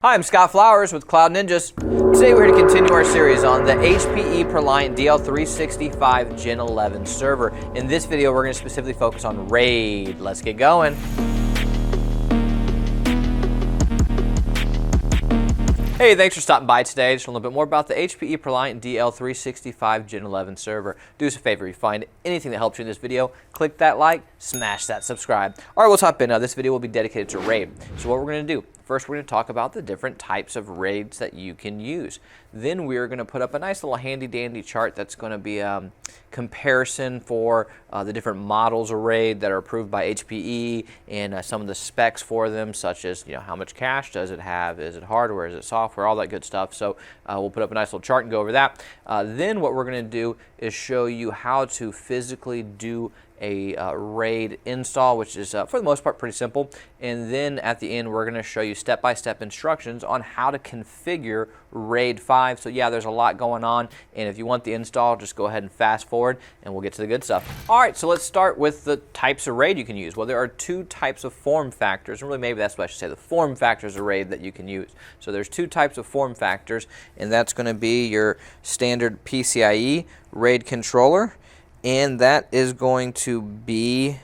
Hi, I'm Scott Flowers with Cloud Ninjas. Today we're here to continue our series on the HPE ProLiant DL365 Gen11 server. In this video, we're going to specifically focus on RAID. Let's get going. Hey, thanks for stopping by today. Just a little bit more about the HPE ProLiant DL365 Gen11 server. Do us a favor, if you find anything that helps you in this video, click that like, smash that subscribe. All right, let's hop in. This video will be dedicated to RAID. So what we're going to do, first we're going to talk about the different types of RAIDs that you can use. Then we're going to put up a nice little handy dandy chart that's going to be a comparison for the different models of RAID that are approved by HPE and some of the specs for them, such as how much cache does it have, is it hardware, is it software, all that good stuff. So we'll put up a nice little chart and go over that. Then what we're going to do is show you how to physically do a RAID install, which is for the most part pretty simple. And then at the end we're going to show you step-by-step instructions on how to configure RAID 5. So yeah, there's a lot going on, and if you want the install, just go ahead and fast forward and we'll get to the good stuff. All right, so let's start with the types of RAID you can use. Well, there are two types of form factors, and really maybe that's what I should say, the form factors of RAID that you can use. So there's two types of form factors, and that's going to be your standard PCIe RAID controller, and that is going to be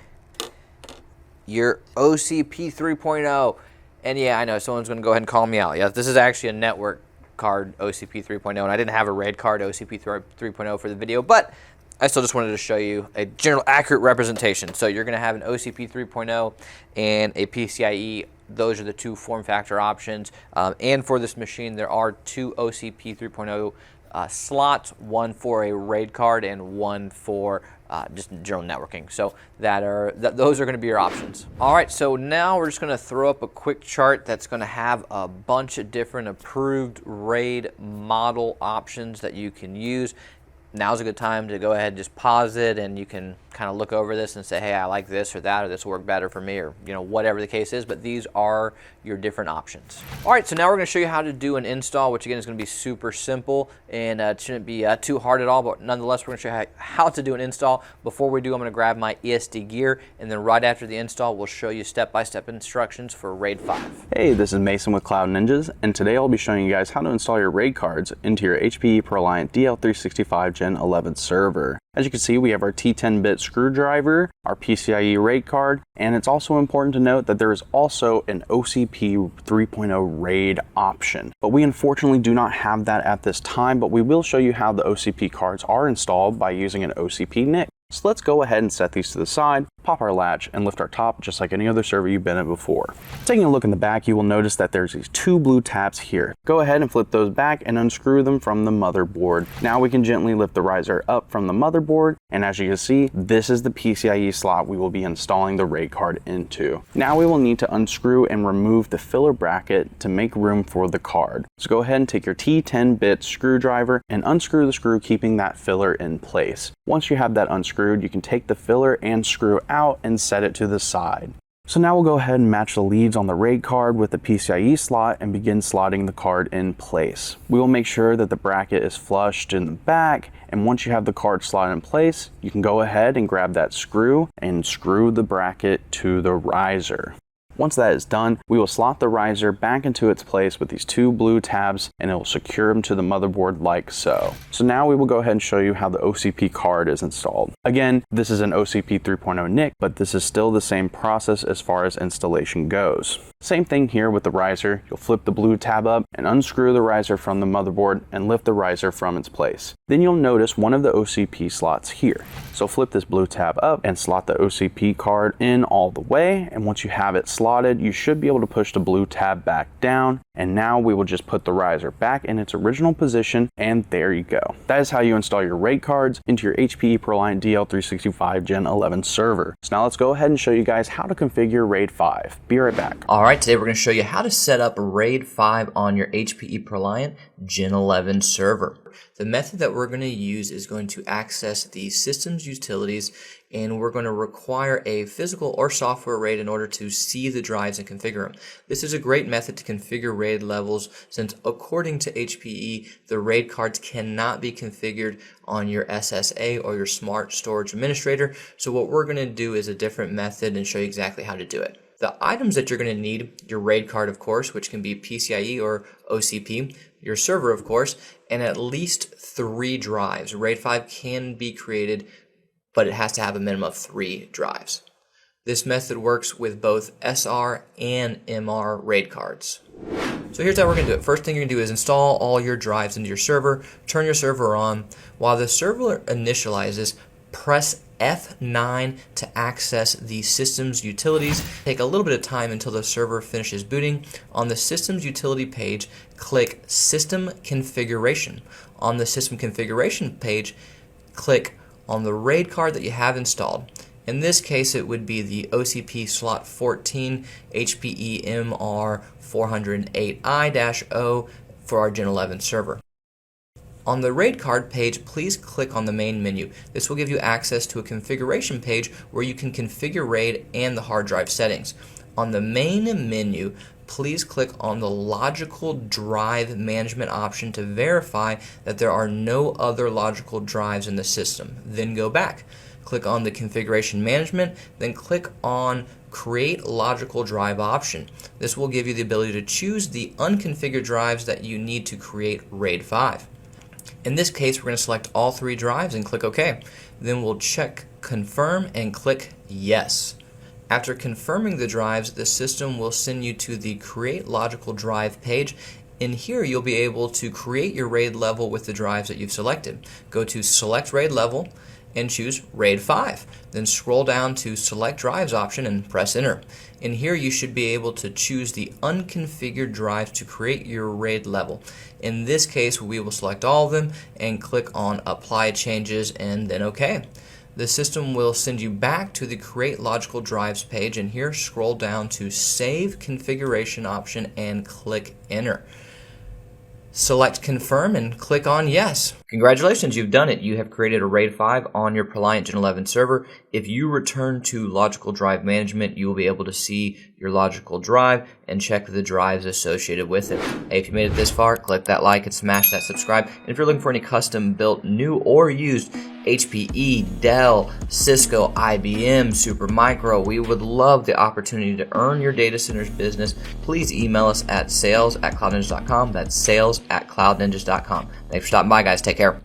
your OCP 3.0. And yeah, I know someone's going to go ahead and call me out. Yeah, this is actually a network card OCP 3.0, and I didn't have a RAID card OCP 3.0 for the video, but I still just wanted to show you a general accurate representation. So you're going to have an OCP 3.0 and a PCIe. Those are the two form factor options. And for this machine, there are two OCP 3.0 slots, one for a RAID card and one for just general networking. So those are going to be your options. All right, so now we're just going to throw up a quick chart that's going to have a bunch of different approved RAID model options that you can use. Now's a good time to go ahead and just pause it, and you can kind of look over this and say, hey, I like this or that, or this will work better for me, or whatever the case is, but these are your different options. All right, so now we're going to show you how to do an install, which again is going to be super simple, and it shouldn't be too hard at all, but nonetheless, we're going to show you how to do an install. Before we do, I'm going to grab my ESD gear, and then right after the install, we'll show you step-by-step instructions for RAID 5. Hey, this is Mason with Cloud Ninjas, and today I'll be showing you guys how to install your RAID cards into your HPE ProLiant DL365 Gen11 server. As you can see, we have our T10-bit screwdriver, our PCIe RAID card, and it's also important to note that there is also an OCP 3.0 RAID option. But we unfortunately do not have that at this time, but we will show you how the OCP cards are installed by using an OCP NIC. So let's go ahead and set these to the side, pop our latch, and lift our top just like any other server you've been at before. Taking a look in the back, you will notice that there's these two blue tabs here. Go ahead and flip those back and unscrew them from the motherboard. Now we can gently lift the riser up from the motherboard, and as you can see, this is the PCIe slot we will be installing the RAID card into. Now we will need to unscrew and remove the filler bracket to make room for the card. So go ahead and take your T10-bit screwdriver and unscrew the screw, keeping that filler in place. Once you have that unscrewed, you can take the filler and screw out and set it to the side. So now we'll go ahead and match the leads on the RAID card with the PCIe slot and begin slotting the card in place. We will make sure that the bracket is flushed in the back, and once you have the card slotted in place, you can go ahead and grab that screw and screw the bracket to the riser. Once that is done, we will slot the riser back into its place with these two blue tabs, and it will secure them to the motherboard like so. So now we will go ahead and show you how the OCP card is installed. Again, this is an OCP 3.0 NIC, but this is still the same process as far as installation goes. Same thing here with the riser. You'll flip the blue tab up and unscrew the riser from the motherboard and lift the riser from its place. Then you'll notice one of the OCP slots here. So flip this blue tab up and slot the OCP card in all the way, and once you have it slotted, you should be able to push the blue tab back down, and now we will just put the riser back in its original position, and there you go. That is how you install your RAID cards into your HPE ProLiant DL365 Gen11 server. So now let's go ahead and show you guys how to configure RAID 5. Be right back. All right, today we're going to show you how to set up RAID 5 on your HPE ProLiant Gen11 server. The method that we're going to use is going to access the system's utilities, and we're going to require a physical or software RAID in order to see the drives and configure them. This is a great method to configure RAID levels, since according to HPE, the RAID cards cannot be configured on your SSA or your Smart Storage Administrator. So what we're going to do is a different method and show you exactly how to do it. The items that you're going to need, your RAID card, of course, which can be PCIe or OCP, your server, of course, and at least 3 drives. RAID 5 can be created, but it has to have a minimum of 3 drives. This method works with both SR and MR RAID cards. So here's how we're going to do it. First thing you're going to do is install all your drives into your server, turn your server on. While the server initializes, press F9 to access the system's utilities. Take a little bit of time until the server finishes booting. On the system's utility page, click System Configuration. On the System Configuration page, click on the RAID card that you have installed. In this case, it would be the OCP slot 14 HPE MR408i-0 for our Gen 11 server. On the RAID card page, please click on the main menu. This will give you access to a configuration page where you can configure RAID and the hard drive settings. On the main menu, please click on the logical drive management option to verify that there are no other logical drives in the system. Then go back. Click on the configuration management, then click on create logical drive option. This will give you the ability to choose the unconfigured drives that you need to create RAID 5. In this case, we're going to select all 3 drives and click OK. Then we'll check confirm and click yes. After confirming the drives, the system will send you to the create logical drive page. In here, you'll be able to create your RAID level with the drives that you've selected. Go to select RAID level and choose RAID 5. Then scroll down to select drives option and press enter. In here you should be able to choose the unconfigured drives to create your RAID level. In this case we will select all of them and click on apply changes and then OK. The system will send you back to the create logical drives page, and here scroll down to save configuration option and click enter. Select confirm and click on yes. Congratulations, you've done it. You have created a RAID 5 on your ProLiant Gen 11 server. If you return to logical drive management, you will be able to see your logical drive and check the drives associated with it. Hey, if you made it this far, click that like and smash that subscribe. And if you're looking for any custom built, new or used HPE, Dell, Cisco, IBM, Supermicro, we would love the opportunity to earn your data center's business. Please email us at sales@cloudninjas.com. That's sales@cloudninjas.com. Thanks for stopping by, guys. Take care.